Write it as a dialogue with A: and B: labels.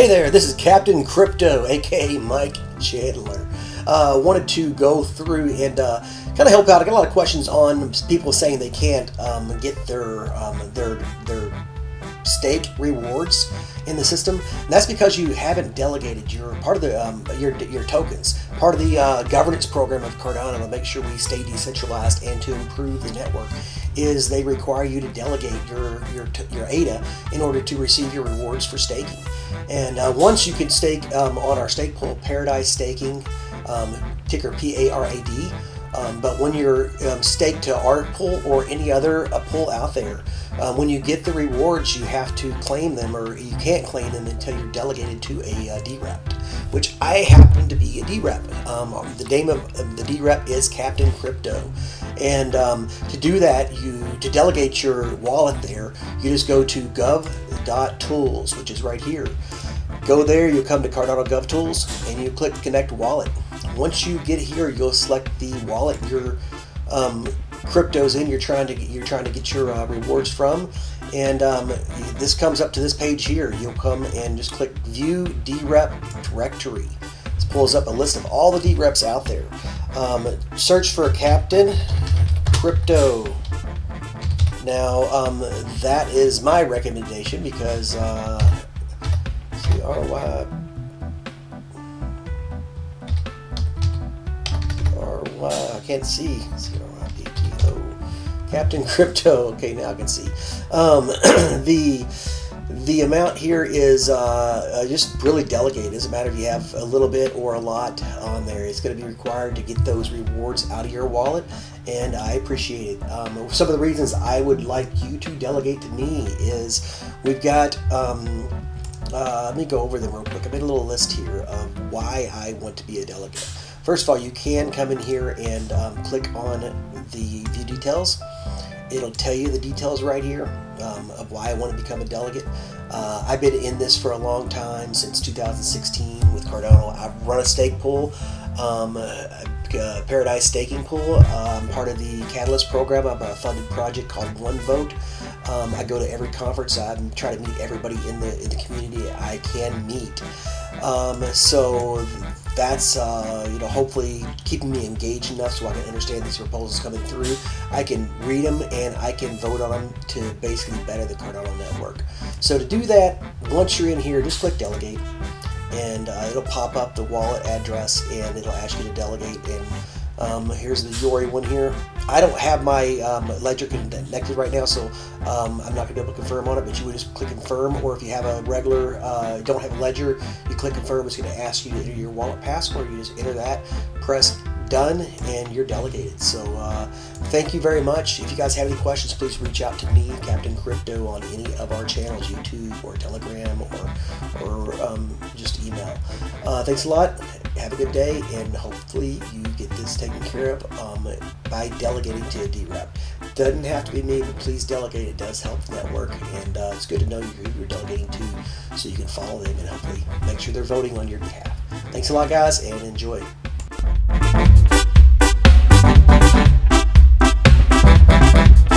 A: Hey there, this is Captain Crypto, aka Mike Chandler. Wanted to go through and kind of help out. I got a lot of questions on people saying they can't get their stake rewards in the system. And that's because you haven't delegated your part of the your tokens. Part of the governance program of Cardano to make sure we stay decentralized and to improve the network is they require you to delegate your ADA in order to receive your rewards for staking. And once you can stake on our stake pool, Paradise Staking, ticker PARAD. But when you're staked to our pool or any other pool out there, when you get the rewards, you have to claim them, or you can't claim them until you're delegated to a DRep, which I happen to be a DRep. The name of the DRep is Captain Crypto. And to do that, to delegate your wallet there, you just go to gov.tools, which is right here. Go there, you'll come to Cardano Gov Tools, and you click Connect Wallet. Once you get here, you'll select the wallet your crypto's in. You're trying to get your rewards from, and this comes up to this page here. You'll come and just click View DRep Directory. This pulls up a list of all the DReps out there. Search for Captain Crypto. Now that is my recommendation because RY, I can't see. CRYPTO. Captain Crypto. Okay, now I can see. The amount here is just really delegated. It doesn't matter if you have a little bit or a lot on there. It's going to be required to get those rewards out of your wallet, and I appreciate it. Some of the reasons I would like you to delegate to me is we've got. Let me go over them real quick. I made a little list here of why I want to be a delegate. First of all, you can come in here and click on the view details. It'll tell you the details right here of why I want to become a delegate. I've been in this for a long time, since 2016 with Cardano. I've run a stake pool, Paradise Staking Pool. I'm part of the Catalyst program. I'm a funded project called One Vote. I go to every conference. I try to meet everybody in the community I can meet. So that's hopefully keeping me engaged enough so I can understand these proposals coming through. I can read them and I can vote on them to basically better the Cardano network. So to do that, once you're in here, just click Delegate, and it'll pop up the wallet address and it'll ask you to delegate. And here's the Yori one here. I don't have my ledger connected right now, so I'm not going to be able to confirm on it, but you would just click confirm, or if you have a regular, don't have a ledger, you click confirm. It's going to ask you to enter your wallet password. You just enter that, press done, and you're delegated. So thank you very much. If you guys have any questions, please reach out to me, Captain Crypto, on any of our channels, YouTube or Telegram, or just email. Thanks a lot. Have a good day, and hopefully you get this taken care of by delegating to a DRep. Doesn't have to be me, but please delegate. It does help the network, and it's good to know who you're delegating to, so you can follow them and hopefully make sure they're voting on your behalf. Thanks a lot, guys, and enjoy.